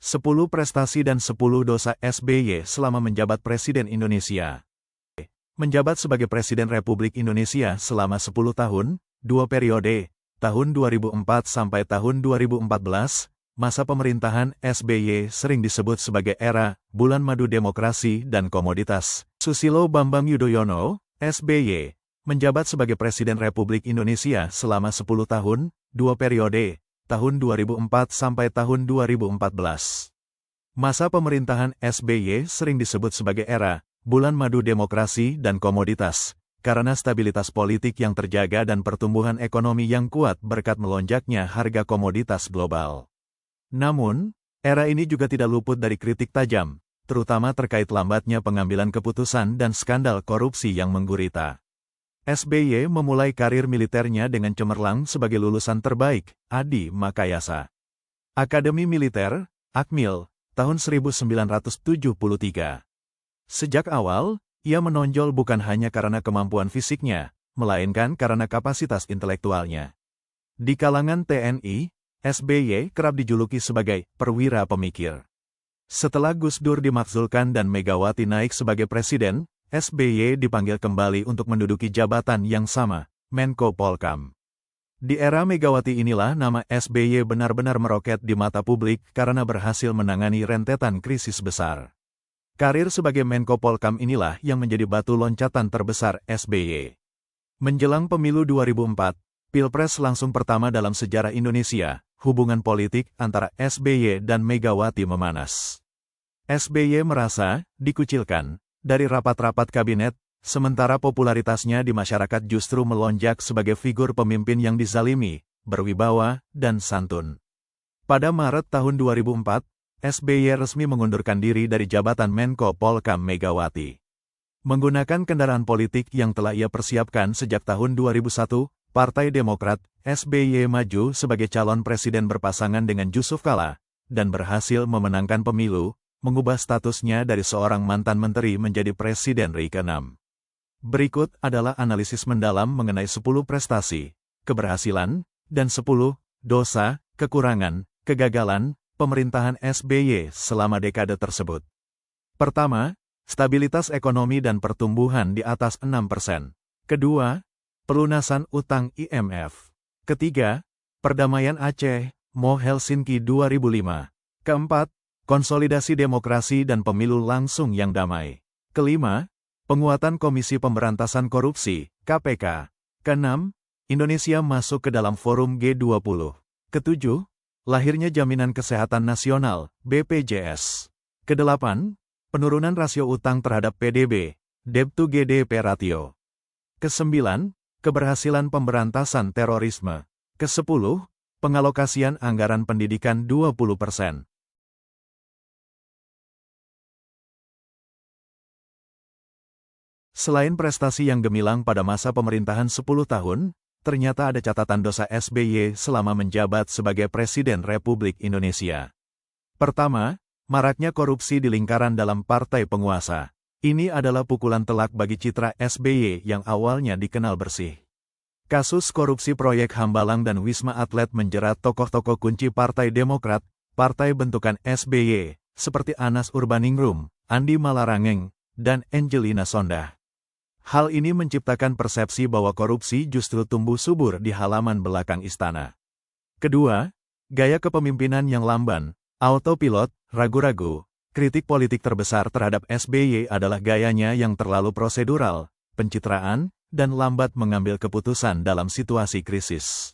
10 prestasi dan 10 dosa SBY selama menjabat Presiden Indonesia. Menjabat sebagai Presiden Republik Indonesia selama 10 tahun, 2 periode, tahun 2004 sampai tahun 2014, masa pemerintahan SBY sering disebut sebagai era bulan madu demokrasi dan komoditas. Susilo Bambang Yudhoyono, SBY, menjabat sebagai Presiden Republik Indonesia selama 10 tahun, 2 periode, tahun 2004 sampai tahun 2014. Masa pemerintahan SBY sering disebut sebagai era bulan madu demokrasi dan komoditas, karena stabilitas politik yang terjaga dan pertumbuhan ekonomi yang kuat berkat melonjaknya harga komoditas global. Namun, era ini juga tidak luput dari kritik tajam, terutama terkait lambatnya pengambilan keputusan dan skandal korupsi yang menggurita. SBY memulai karir militernya dengan cemerlang sebagai lulusan terbaik, Adi Makayasa. Akademi Militer, Akmil, tahun 1973. Sejak awal, ia menonjol bukan hanya karena kemampuan fisiknya, melainkan karena kapasitas intelektualnya. Di kalangan TNI, SBY kerap dijuluki sebagai perwira pemikir. Setelah Gus Dur dimakzulkan dan Megawati naik sebagai presiden, SBY dipanggil kembali untuk menduduki jabatan yang sama, Menko Polkam. Di era Megawati inilah nama SBY benar-benar meroket di mata publik karena berhasil menangani rentetan krisis besar. Karir sebagai Menko Polkam inilah yang menjadi batu loncatan terbesar SBY. Menjelang pemilu 2004, Pilpres langsung pertama dalam sejarah Indonesia, hubungan politik antara SBY dan Megawati memanas. SBY merasa dikucilkan dari rapat-rapat kabinet, sementara popularitasnya di masyarakat justru melonjak sebagai figur pemimpin yang dizalimi, berwibawa, dan santun. Pada Maret tahun 2004, SBY resmi mengundurkan diri dari jabatan Menko Polkam Megawati. Menggunakan kendaraan politik yang telah ia persiapkan sejak tahun 2001, Partai Demokrat, SBY maju sebagai calon presiden berpasangan dengan Jusuf Kalla, dan berhasil memenangkan pemilu, mengubah statusnya dari seorang mantan menteri menjadi Presiden RI ke-6. Berikut adalah analisis mendalam mengenai 10 prestasi, keberhasilan, dan 10 dosa, kekurangan, kegagalan, pemerintahan SBY selama dekade tersebut. Pertama, stabilitas ekonomi dan pertumbuhan di atas 6%. Kedua, pelunasan utang IMF. Ketiga, perdamaian Aceh, Mo Helsinki 2005. Keempat, konsolidasi demokrasi dan pemilu langsung yang damai. Kelima, penguatan Komisi Pemberantasan Korupsi, KPK. Keenam, Indonesia masuk ke dalam forum G20. Ketujuh, lahirnya Jaminan Kesehatan Nasional, BPJS. Kedelapan, penurunan rasio utang terhadap PDB, Debt to GDP ratio. Kesembilan, keberhasilan pemberantasan terorisme. Kesepuluh, pengalokasian anggaran pendidikan 20%. Selain prestasi yang gemilang pada masa pemerintahan 10 tahun, ternyata ada catatan dosa SBY selama menjabat sebagai Presiden Republik Indonesia. Pertama, maraknya korupsi di lingkaran dalam partai penguasa. Ini adalah pukulan telak bagi citra SBY yang awalnya dikenal bersih. Kasus korupsi proyek Hambalang dan Wisma Atlet menjerat tokoh-tokoh kunci Partai Demokrat, partai bentukan SBY, seperti Anas Urbaningrum, Andi Malarangeng, dan Angelina Sondakh. Hal ini menciptakan persepsi bahwa korupsi justru tumbuh subur di halaman belakang istana. Kedua, gaya kepemimpinan yang lamban, autopilot, ragu-ragu. Kritik politik terbesar terhadap SBY adalah gayanya yang terlalu prosedural, pencitraan, dan lambat mengambil keputusan dalam situasi krisis.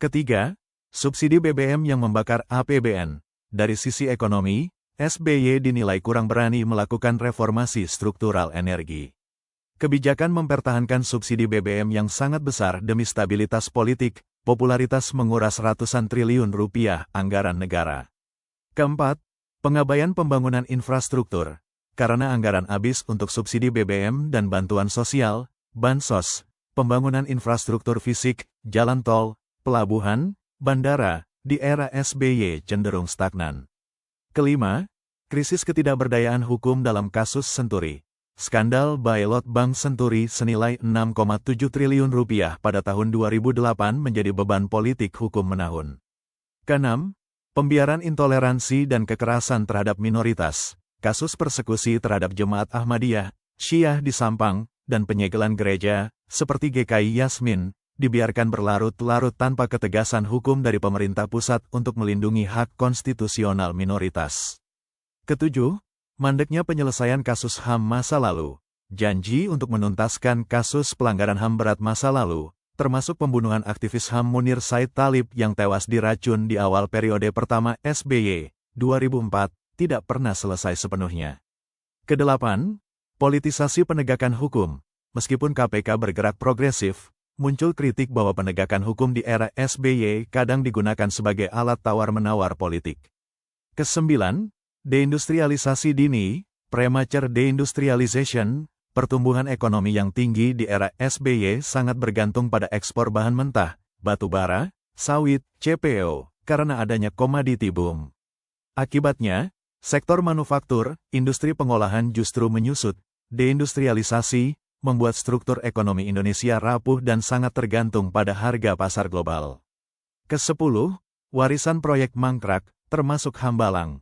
Ketiga, subsidi BBM yang membakar APBN. Dari sisi ekonomi, SBY dinilai kurang berani melakukan reformasi struktural energi. Kebijakan mempertahankan subsidi BBM yang sangat besar demi stabilitas politik, popularitas menguras ratusan triliun rupiah anggaran negara. Keempat, pengabaian pembangunan infrastruktur. Karena anggaran habis untuk subsidi BBM dan bantuan sosial, bansos, pembangunan infrastruktur fisik, jalan tol, pelabuhan, bandara, di era SBY cenderung stagnan. Kelima, krisis ketidakberdayaan hukum dalam kasus Senturi. Skandal Bailot Bank Senturi senilai 6,7 triliun rupiah pada tahun 2008 menjadi beban politik hukum menahun. Keenam, Pembiaran intoleransi dan kekerasan terhadap minoritas, kasus persekusi terhadap Jemaat Ahmadiyah, Syiah di Sampang, dan penyegelan gereja, seperti GKI Yasmin, dibiarkan berlarut-larut tanpa ketegasan hukum dari pemerintah pusat untuk melindungi hak konstitusional minoritas. Ketujuh, mandeknya penyelesaian kasus HAM masa lalu. Janji untuk menuntaskan kasus pelanggaran HAM berat masa lalu, termasuk pembunuhan aktivis HAM Munir Said Talib yang tewas diracun di awal periode pertama SBY, 2004, tidak pernah selesai sepenuhnya. Kedelapan, politisasi penegakan hukum. Meskipun KPK bergerak progresif, muncul kritik bahwa penegakan hukum di era SBY kadang digunakan sebagai alat tawar-menawar politik. Kesembilan, deindustrialisasi dini, premature deindustrialization. Pertumbuhan ekonomi yang tinggi di era SBY sangat bergantung pada ekspor bahan mentah, batu bara, sawit, CPO, karena adanya komoditi boom. Akibatnya, sektor manufaktur, industri pengolahan justru menyusut. Deindustrialisasi membuat struktur ekonomi Indonesia rapuh dan sangat tergantung pada harga pasar global. Kesepuluh, warisan proyek mangkrak, termasuk Hambalang.